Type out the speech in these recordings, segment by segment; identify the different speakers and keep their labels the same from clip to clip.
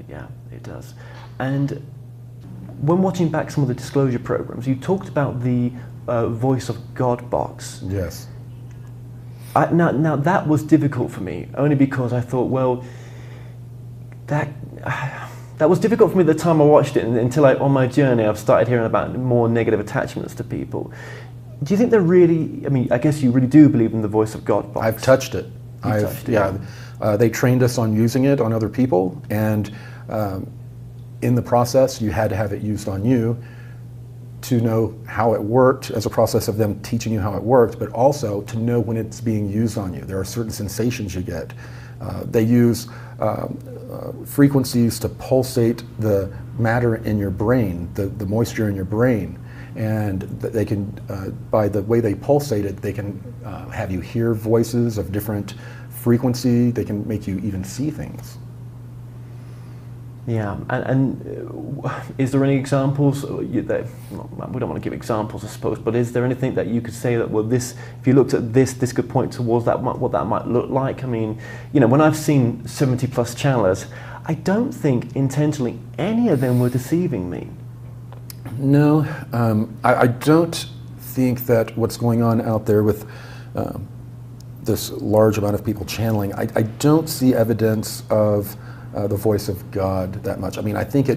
Speaker 1: yeah, it does. And when watching back some of the disclosure programs, you talked about the voice of God box.
Speaker 2: Yes.
Speaker 1: Now that was difficult for me, only because I thought, well, that was difficult for me at the time I watched it, until on my journey I've started hearing about more negative attachments to people. Do you think they're really, I mean, I guess you really do believe in the voice of God box?
Speaker 2: I've touched it. They trained us on using it on other people, and in the process you had to have it used on you to know how it worked, as a process of them teaching you how it worked, but also to know when it's being used on you. There are certain sensations you get. They use frequencies to pulsate the matter in your brain, the moisture in your brain, and they can, by the way they pulsate it, they can have you hear voices of different frequency. They can make you even see things.
Speaker 1: Yeah, and is there any examples? We don't want to give examples, I suppose, but is there anything that you could say that, well, this, if you looked at this could point towards that, what that might look like? I mean, you know, when I've seen 70+ channelers, I don't think intentionally any of them were deceiving me.
Speaker 2: No, I don't think that what's going on out there with this large amount of people channeling, I don't see evidence of the voice of God that much. I mean, I think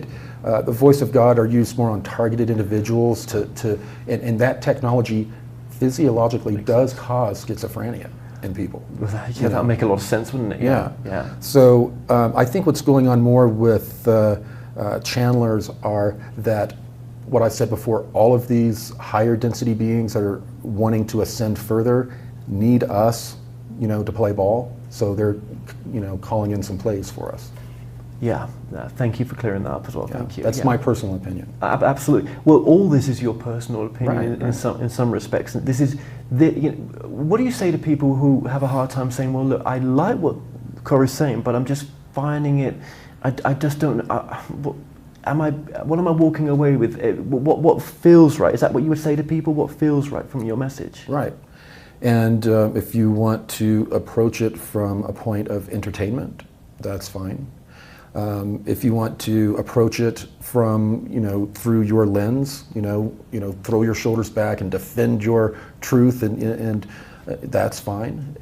Speaker 2: the voice of God are used more on targeted individuals and that technology physiologically does cause schizophrenia in people.
Speaker 1: Yeah, that would make a lot of sense, wouldn't it?
Speaker 2: Yeah.
Speaker 1: Yeah.
Speaker 2: So I think what's going on more with channelers are that, what I said before, all of these higher density beings that are wanting to ascend further need us, you know, to play ball. So they're, you know, calling in some plays for us.
Speaker 1: Yeah, thank you for clearing that up as well.
Speaker 2: Yeah,
Speaker 1: thank you.
Speaker 2: That's my personal opinion.
Speaker 1: Absolutely. Well, all this is your personal opinion
Speaker 2: Right.
Speaker 1: in some respects. This is you know, what do you say to people who have a hard time saying, well, look, I like what Corey's saying, but I'm just finding it, I just don't. What am I walking away with? What feels right? Is that what you would say to people? What feels right from your message?
Speaker 2: Right. And if you want to approach it from a point of entertainment, that's fine. If you want to approach it from, you know, through your lens, you know, throw your shoulders back and defend your truth, and that's fine.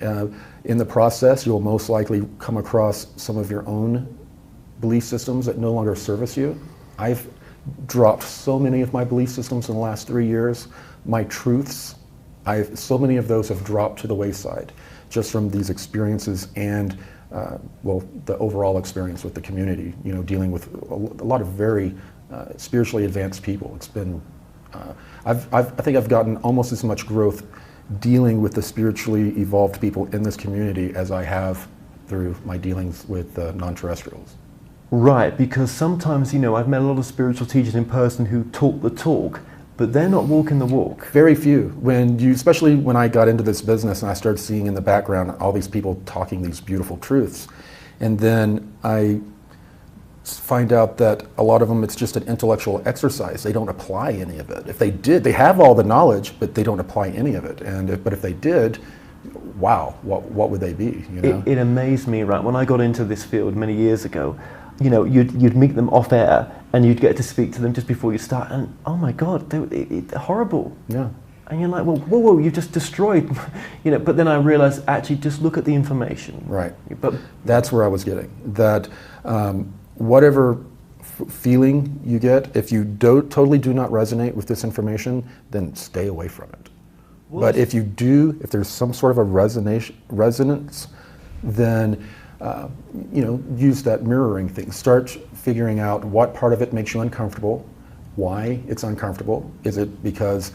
Speaker 2: In the process, you'll most likely come across some of your own belief systems that no longer service you. I've dropped so many of my belief systems in the last 3 years. My truths, so many of those have dropped to the wayside just from these experiences and well, the overall experience with the community, you know, dealing with a lot of very spiritually advanced people. It's been, I think I've gotten almost as much growth dealing with the spiritually evolved people in this community as I have through my dealings with non-terrestrials.
Speaker 1: Right, because sometimes, you know, I've met a lot of spiritual teachers in person who talk the talk, but they're not walking the walk.
Speaker 2: Very few. Especially when I got into this business and I started seeing in the background all these people talking these beautiful truths. And then I find out that a lot of them, it's just an intellectual exercise. They don't apply any of it. If they did, they have all the knowledge, but they don't apply any of it. But if they did, wow, what would they be? You know?
Speaker 1: It amazed me, right? When I got into this field many years ago, you know, you'd meet them off air and you'd get to speak to them just before you start, and oh my God, they're horrible.
Speaker 2: Yeah.
Speaker 1: And you're like, well, whoa, you just destroyed, you know. But then I realized, actually, just look at the information.
Speaker 2: Right.
Speaker 1: But
Speaker 2: that's where I was getting that. Whatever feeling you get, if you totally do not resonate with this information, then stay away from it. But if you do, if there's some sort of a resonance, then you know, use that mirroring thing. Start figuring out what part of it makes you uncomfortable, why it's uncomfortable. Is it because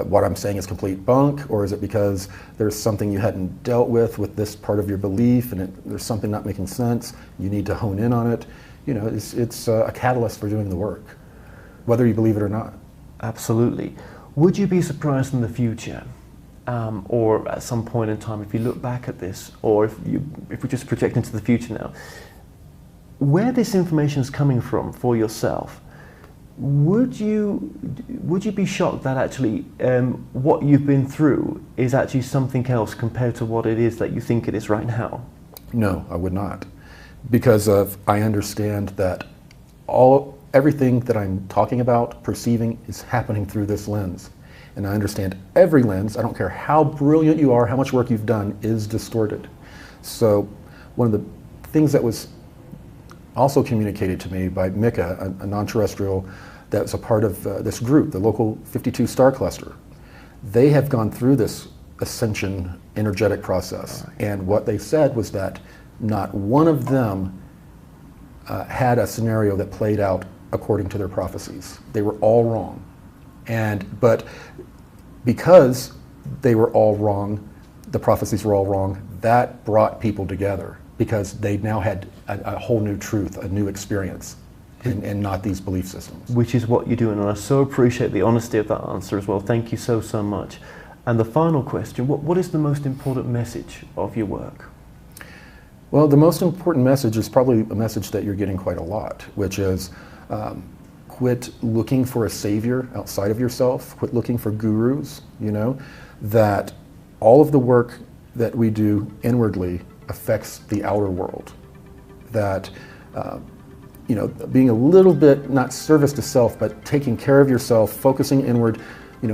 Speaker 2: what I'm saying is complete bunk, or is it because there's something you hadn't dealt with this part of your belief, and there's something not making sense? You need to hone in on it. You know, it's a catalyst for doing the work, whether you believe it or not.
Speaker 1: Absolutely. Would you be surprised in the future, or at some point in time, if you look back at this, or if we just project into the future now, where this information is coming from for yourself? Would you be shocked that actually what you've been through is actually something else compared to what it is that you think it is right now?
Speaker 2: No, I would not, because I understand that everything that I'm talking about, perceiving, is happening through this lens. And I understand every lens, I don't care how brilliant you are, how much work you've done, is distorted. So one of the things that was also communicated to me by Mika, a non-terrestrial that's a part of this group, the local 52 star cluster, they have gone through this ascension energetic process. And what they said was that not one of them had a scenario that played out according to their prophecies. They were all wrong. But because they were all wrong, the prophecies were all wrong, that brought people together because they now had a whole new truth, a new experience, and not these belief systems.
Speaker 1: Which is what you're doing, and I so appreciate the honesty of that answer as well. Thank you so, so much. And the final question, what is the most important message of your work?
Speaker 2: Well, the most important message is probably a message that you're getting quite a lot, which is quit looking for a savior outside of yourself, quit looking for gurus, that all of the work that we do inwardly affects the outer world. That, being a little bit, not service to self, but taking care of yourself, focusing inward,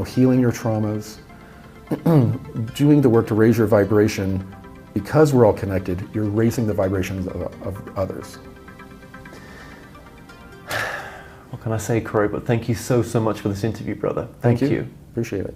Speaker 2: healing your traumas, doing the work to raise your vibration. Because we're all connected, you're raising the vibrations of others.
Speaker 1: What can I say, Corey? But thank you so, so much for this interview, brother.
Speaker 2: Thank you. Appreciate it.